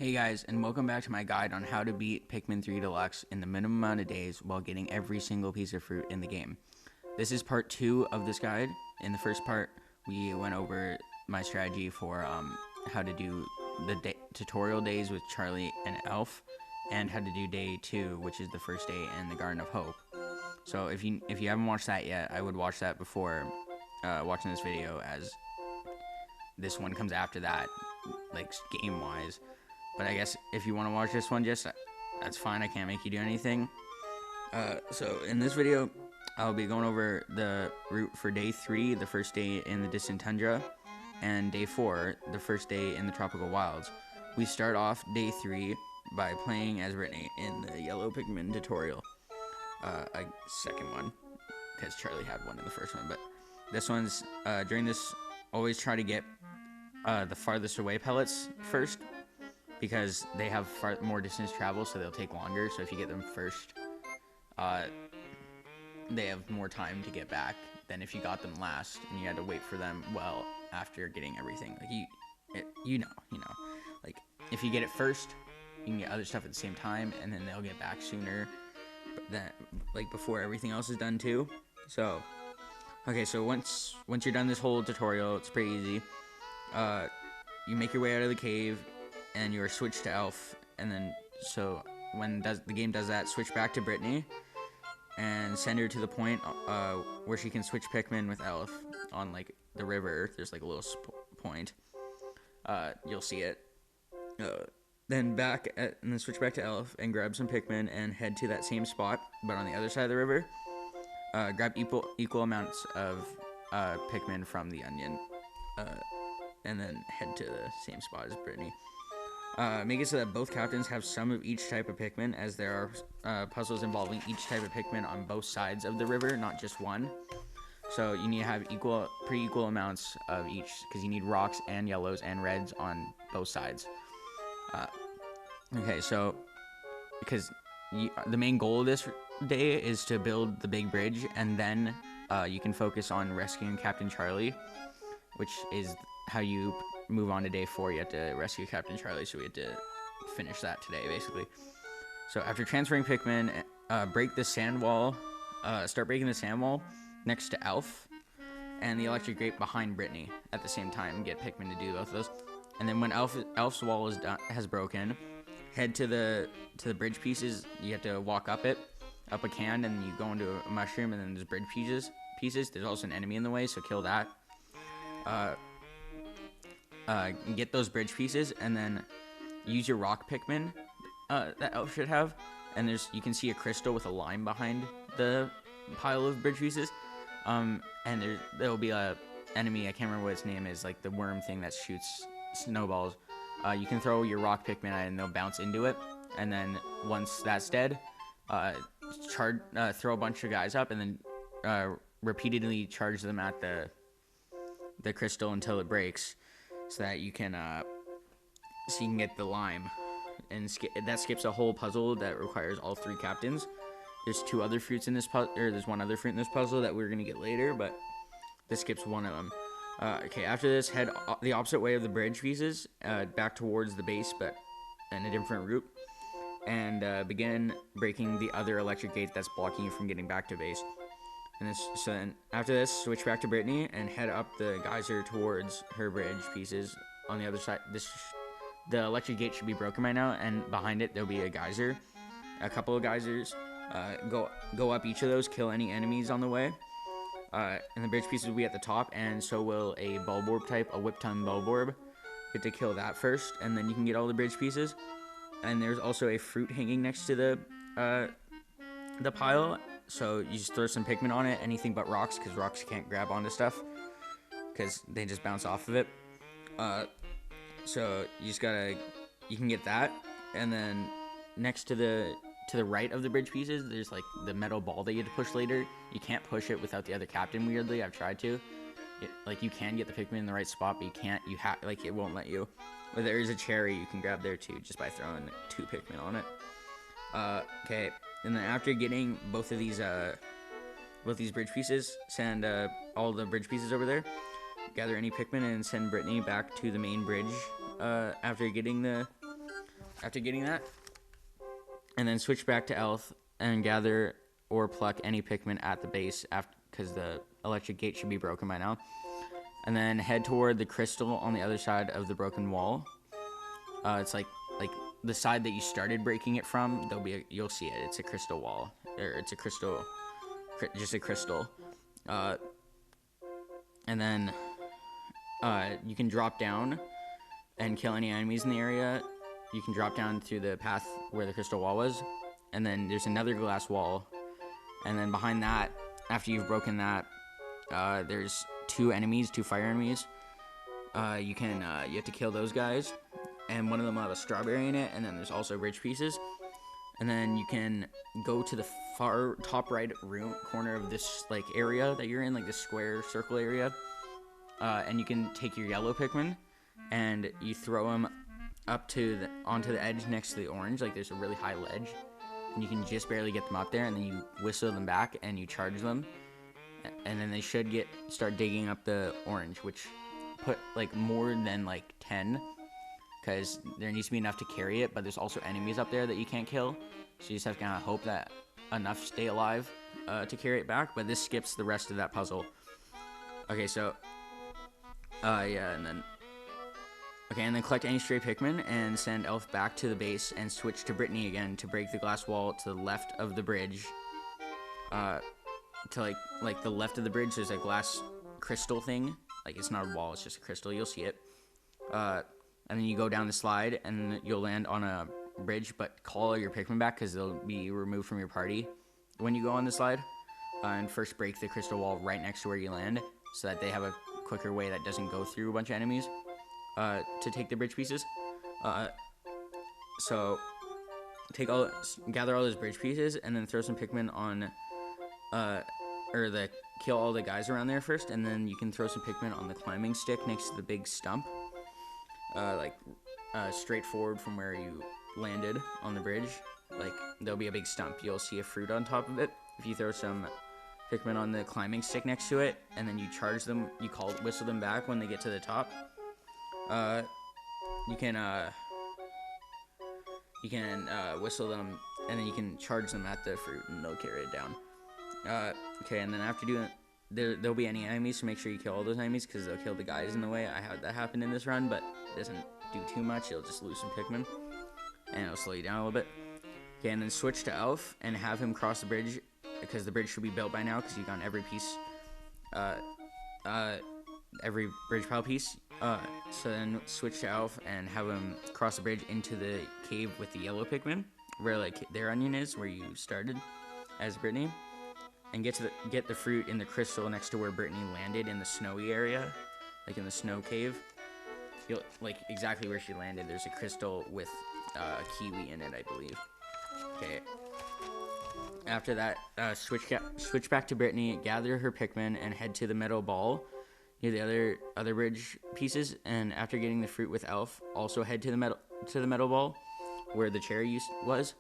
Hey guys, and welcome back to my guide on how to beat Pikmin 3 Deluxe in the minimum amount of days while getting every single piece of fruit in the game. This is part 2 of this guide. In the first part, we went over my strategy for how to do the tutorial days with Charlie and Elf, and how to do day 2, which is the first day in the Garden of Hope. So if you haven't watched that yet, I would watch that before watching this video, as this one comes after that, like game-wise. But I guess if you want to watch this one, that's fine. I can't make you do anything. So in this video, I'll be going over the route for day 3, the first day in the Distant Tundra, and day 4, the first day in the Tropical Wilds. We start off day 3 by playing as Brittany in the Yellow Pikmin tutorial. A second one, because Charlie had one in the first one. But this one's, during this, always try to get the farthest away pellets first, because they have more distance travel, so they'll take longer. So if you get them first, they have more time to get back than if you got them last and you had to wait for them well after getting everything. Like you know, like if you get it first, you can get other stuff at the same time, and then they'll get back sooner. But then, like before everything else is done too. So, okay, so once you're done this whole tutorial, it's pretty easy. You make your way out of the cave, and you're switched to Elf, and then so when the game does that, switch back to Brittany and send her to the point where she can switch Pikmin with Elf on like the river. There's like a little point. You'll see it. Then switch back to Elf and grab some Pikmin and head to that same spot, but on the other side of the river. Grab equal amounts of Pikmin from the onion, and then head to the same spot as Brittany. Make it so that both captains have some of each type of Pikmin, as there are puzzles involving each type of Pikmin on both sides of the river, not just one. So you need to have pretty equal amounts of each, because you need rocks and yellows and reds on both sides. Okay, so because the main goal of this day is to build the big bridge, and then you can focus on rescuing Captain Charlie, which is how you move on to day 4. You have to rescue Captain Charlie, so we had to finish that today, basically. So after transferring Pikmin, break the sand wall, start breaking the sand wall next to Elf and the electric gate behind Brittany at the same time. Get Pikmin to do both of those, and then when Elf's wall has broken, head to the bridge pieces. You have to walk up a can, and you go into a mushroom, and then there's bridge pieces. There's also an enemy in the way, so kill that. Get those bridge pieces, and then use your rock Pikmin that Elf should have. And you can see a crystal with a line behind the pile of bridge pieces. And there'll be a enemy, I can't remember what its name is, like the worm thing that shoots snowballs. You can throw your rock Pikmin at it, and they'll bounce into it. And then once that's dead, throw a bunch of guys up, and then repeatedly charge them at the crystal until it breaks, so that you can get the lime. And that skips a whole puzzle that requires all 3 captains. There's 2 other fruits in this puzzle, or there's 1 other fruit in this puzzle that we're gonna get later, but this skips one of them. Okay, after this, head the opposite way of the bridge pieces, back towards the base, but in a different route, and begin breaking the other electric gate that's blocking you from getting back to base. And then after this, switch back to Brittany and head up the geyser towards her bridge pieces on the other side. The electric gate should be broken by now, and behind it there'll be a geyser, a couple of geysers. Go up each of those, kill any enemies on the way. And the bridge pieces will be at the top, and so will a Bulborb type, a Whip-Tongue Bulborb. You have to kill that first, and then you can get all the bridge pieces. And there's also a fruit hanging next to the pile. So you just throw some Pikmin on it, anything but rocks, because rocks can't grab onto stuff, because they just bounce off of it. So you can get that, and then next to the right of the bridge pieces, there's like the metal ball that you have to push later. You can't push it without the other captain, weirdly. I've tried to. You can get the Pikmin in the right spot, but you can't. It won't let you. But there is a cherry you can grab there too, just by throwing 2 Pikmin on it. Okay. And then after getting both these bridge pieces, send all the bridge pieces over there. Gather any Pikmin and send Brittany back to the main bridge after getting the After getting that, and then switch back to Elf and gather or pluck any Pikmin at the base, after, because the electric gate should be broken by now. And then head toward the crystal on the other side of the broken wall. It's like the side that you started breaking it from. You'll see it. It's a crystal wall, or it's a crystal, just a crystal. And then you can drop down and kill any enemies in the area. You can drop down through the path where the crystal wall was, and then there's another glass wall, and then behind that, after you've broken that, there's two fire enemies. You have to kill those guys, and one of them will have a strawberry in it, and then there's also bridge pieces. And then you can go to the far top right corner of this like area that you're in, like this square circle area, and you can take your yellow Pikmin and you throw them up onto the edge next to the orange. Like there's a really high ledge, and you can just barely get them up there, and then you whistle them back and you charge them, and then they should start digging up the orange, which put like more than like 10, because there needs to be enough to carry it, but there's also enemies up there that you can't kill, so you just have to kind of hope that enough stay alive to carry it back. But this skips the rest of that puzzle. Okay, so and then collect any stray Pikmin and send Elf back to the base and switch to Brittany again to break the glass wall to the left of the bridge. To like the left of the bridge, there's a glass crystal thing. Like it's not a wall, it's just a crystal. You'll see it. And then you go down the slide and you'll land on a bridge, but call your Pikmin back because they'll be removed from your party when you go on the slide. And first break the crystal wall right next to where you land, so that they have a quicker way that doesn't go through a bunch of enemies to take the bridge pieces. So gather all those bridge pieces and then throw some Pikmin on kill all the guys around there first, and then you can throw some Pikmin on the climbing stick next to the big stump, straight forward from where you landed on the bridge. Like there'll be a big stump, you'll see a fruit on top of it. If you throw some Pikmin on the climbing stick next to it, and then you charge them, whistle them back when they get to the top, you can whistle them, and then you can charge them at the fruit and they'll carry it down. Okay, and then after doing it, there'll be any enemies, so make sure you kill all those enemies because they'll kill the guys in the way. I had that happen in this run, but it doesn't do too much. You'll just lose some Pikmin and it'll slow you down a little bit. Okay, and then switch to Elf and have him cross the bridge, because the bridge should be built by now because you've gotten every piece, every bridge pile piece. So then switch to Elf and have him cross the bridge into the cave with the yellow Pikmin, where like their onion is, where you started as Brittany, and get the fruit in the crystal next to where Brittany landed in the snowy area, like in the snow cave. Like exactly where she landed, there's a crystal with a kiwi in it, I believe. Okay. After that, switch back to Brittany, gather her Pikmin, and head to the metal ball near the other bridge pieces. And after getting the fruit with Elf, also head to the metal ball where the cherry was,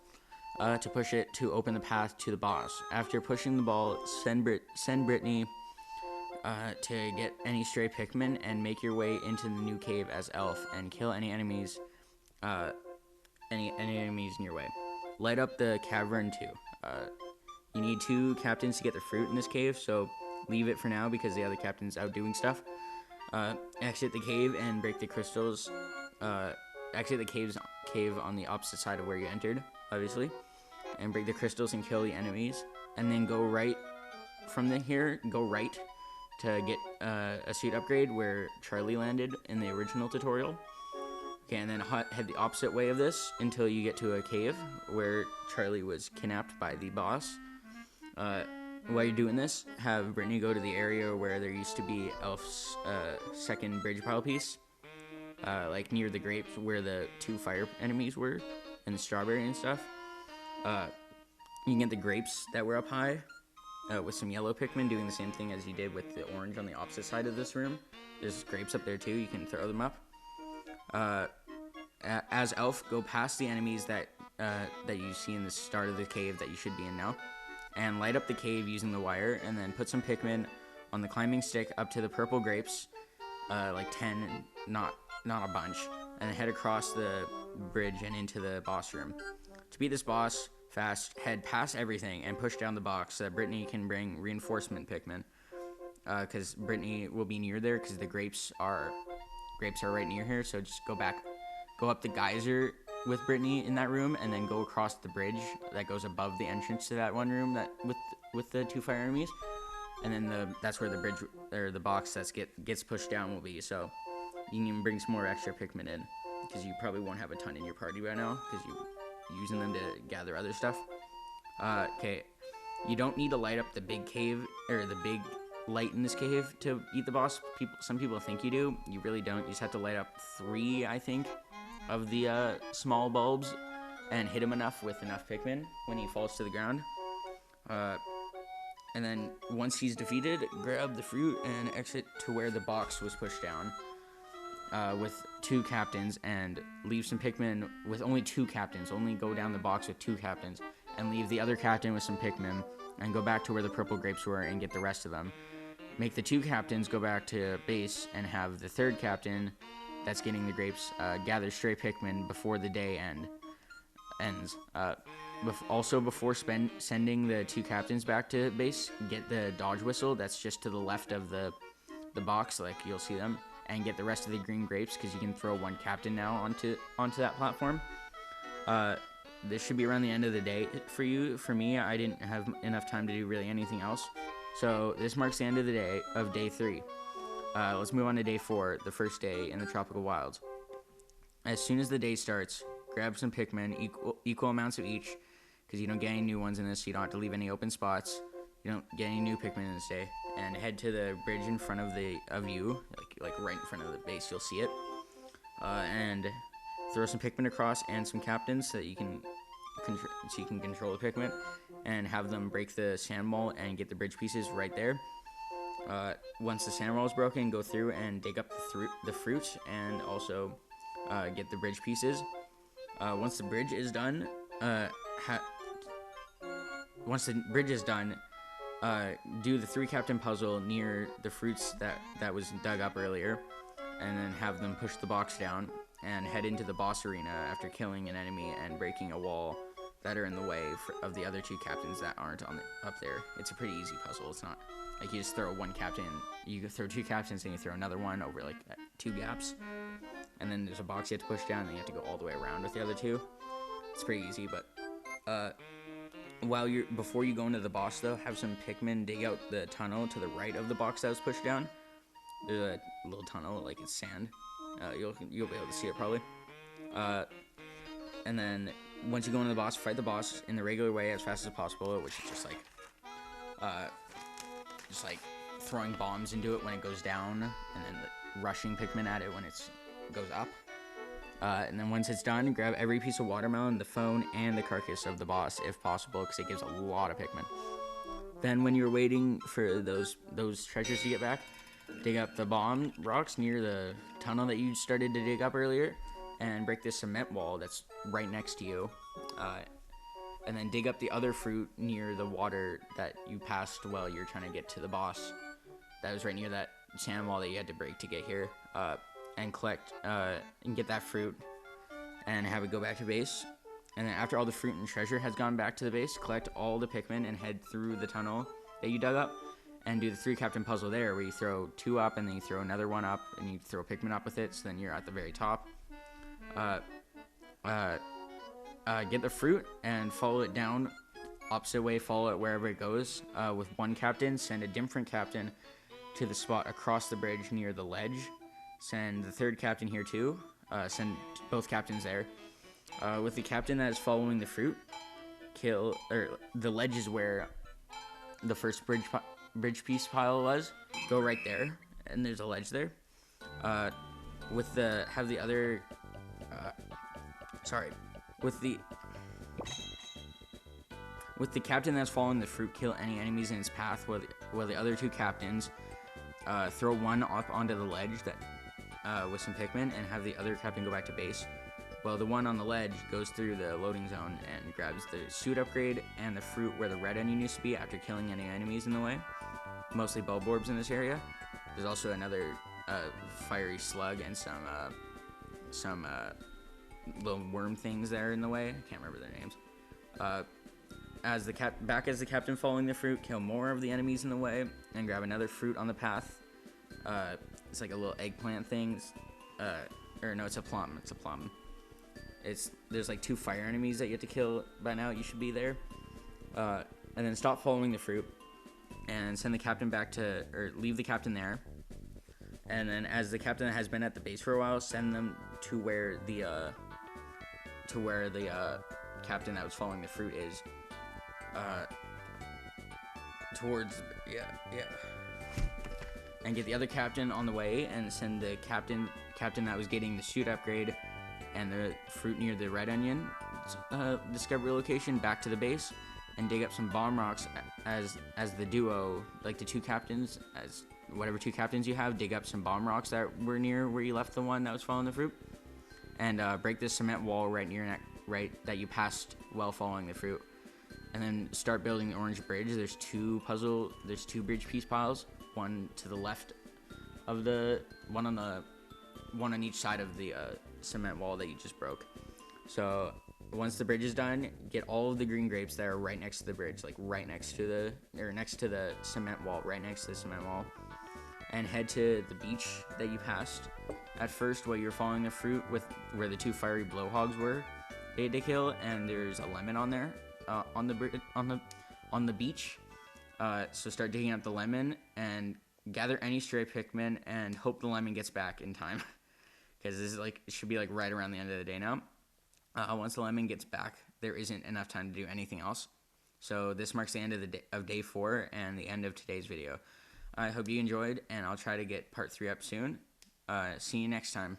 to push it to open the path to the boss. After pushing the ball, send Brittany to get any stray Pikmin and make your way into the new cave as Elf and kill any enemies in your way. Light up the cavern too. You need 2 captains to get the fruit in this cave, so leave it for now because the other captain's out doing stuff. Exit the cave and break the crystals. Exit the cave on the opposite side of where you entered, obviously, and break the crystals and kill the enemies. And then go right from here. Go right to get a suit upgrade where Charlie landed in the original tutorial. Okay, and then head the opposite way of this until you get to a cave where Charlie was kidnapped by the boss. While you're doing this, have Brittany go to the area where there used to be Elf's second bridge pile piece, like near the grapes where the 2 fire enemies were, and the strawberry and stuff. You can get the grapes that were up high with some yellow Pikmin, doing the same thing as you did with the orange on the opposite side of this room. There's grapes up there too, you can throw them up. As Elf, go past the enemies that you see in the start of the cave that you should be in now, and light up the cave using the wire, and then put some Pikmin on the climbing stick up to the purple grapes, like 10, not a bunch, and head across the bridge and into the boss room. To beat this boss fast, head past everything and push down the box so that Brittany can bring reinforcement Pikmin. Because Brittany will be near there because the grapes are right near here. So just go up the geyser with Brittany in that room, and then go across the bridge that goes above the entrance to that one room that with the 2 fire enemies, and then that's where the bridge or the box that gets pushed down will be. So you can even bring some more extra Pikmin in because you probably won't have a ton in your party right now because you're using them to gather other stuff. Okay, you don't need to light up the big cave or the big light in this cave to eat the boss. Some people think you do. You really don't. You just have to light up 3, I think, of the small bulbs and hit him enough with enough Pikmin when he falls to the ground. And then once he's defeated, grab the fruit and exit to where the box was pushed down with 2 captains, and leave some Pikmin with only 2 captains. Only go down the box with 2 captains and leave the other captain with some Pikmin, and go back to where the purple grapes were and get the rest of them. Make the 2 captains go back to base and have the 3rd captain that's getting the grapes gather stray Pikmin before the day ends. Also, before sending the 2 captains back to base, get the dodge whistle that's just to the left of the box, like you'll see them, and get the rest of the green grapes because you can throw 1 captain now onto that platform. This should be around the end of the day for you. For me, I didn't have enough time to do really anything else. So this marks the end of the day of day 3. Let's move on to day 4, the first day in the tropical wilds. As soon as the day starts, grab some Pikmin, equal amounts of each, because you don't get any new ones in this, so you don't have to leave any open spots. You don't get any new Pikmin in this day, and head to the bridge in front of you, like right in front of the base. You'll see it, and throw some Pikmin across and some captains so that you can control the Pikmin, and have them break the sand wall and get the bridge pieces right there. Once the sand wall is broken, go through and dig up the fruit and also get the bridge pieces. Once the bridge is done, do the 3 captain puzzle near the fruits that was dug up earlier, and then have them push the box down and head into the boss arena after killing an enemy and breaking a wall that are in the way of the other 2 captains that aren't up there. It's a pretty easy puzzle. It's not like you just throw 1 captain, you throw 2 captains, and you throw another one over like 2 gaps, and then there's a box you have to push down, and you have to go all the way around with the other 2. It's pretty easy, but before you go into the boss though, have some Pikmin dig out the tunnel to the right of the box that was pushed down. There's a little tunnel, like it's sand. You'll be able to see it probably. And then once you go into the boss, fight the boss in the regular way as fast as possible, which is just like throwing bombs into it when it goes down, and then rushing Pikmin at it when it goes up. And then once it's done, grab every piece of watermelon, the phone, and the carcass of the boss if possible, because it gives a lot of Pikmin. Then when you're waiting for those treasures to get back, dig up the bomb rocks near the tunnel that you started to dig up earlier, and break this cement wall that's right next to you. And then dig up the other fruit near the water that you passed while you're trying to get to the boss. That was right near that sand wall that you had to break to get here. And collect and get that fruit and have it go back to base. And then after all the fruit and treasure has gone back to the base, collect all the Pikmin and head through the tunnel that you dug up and do the 3 captain puzzle there, where you throw 2 up and then you throw another 1 up and you throw Pikmin up with it, so then you're at the very top. Get the fruit and follow it down opposite way, follow it wherever it goes. With 1 captain, send a different captain to the spot across the bridge near the ledge. Send the 3rd captain here too. Send both captains there. With the captain that is following the fruit, the ledge is where the first bridge piece pile was. Go right there, and there's a ledge there. With the captain that's following the fruit, kill any enemies in its path, while the other 2 captains throw 1 up onto the ledge with some Pikmin, and have the other captain go back to base. Well, the one on the ledge goes through the loading zone and grabs the suit upgrade and the fruit where the red onion used to be after killing any enemies in the way. Mostly bulb orbs in this area. There's also another fiery slug and some little worm things there in the way. I can't remember their names. As the captain following the fruit, kill more of the enemies in the way, and grab another fruit on the path. It's like a little eggplant things. Or no, it's a plum. It's a plum. There's like 2 fire enemies that you have to kill by now. You should be there. And then stop following the fruit, and send the captain back to, or leave the captain there. And then as the captain has been at the base for a while, send them to where the captain that was following the fruit is. And get the other captain on the way, and send the captain that was getting the suit upgrade and the fruit near the red onion discovery location back to the base, and dig up some bomb rocks as the duo, like the 2 captains, as whatever 2 captains you have, dig up some bomb rocks that were near where you left the one that was following the fruit, and break this cement wall right that you passed while following the fruit, and then start building the orange bridge. There's 2 bridge piece piles, one to the left of the one on each side of the cement wall that you just broke. So once the bridge is done, get all of the green grapes that are right next to the bridge, like next to the cement wall, right next to the cement wall, and head to the beach that you passed at first while you're following the fruit, with where the 2 fiery blowhogs were they had to kill, and there's a lemon on there on the beach. So start digging up the lemon and gather any stray Pikmin and hope the lemon gets back in time, because this is it should be right around the end of the day now. Once the lemon gets back, there isn't enough time to do anything else. So this marks the end of day 4 and the end of today's video. I hope you enjoyed, and I'll try to get part 3 up soon. See you next time.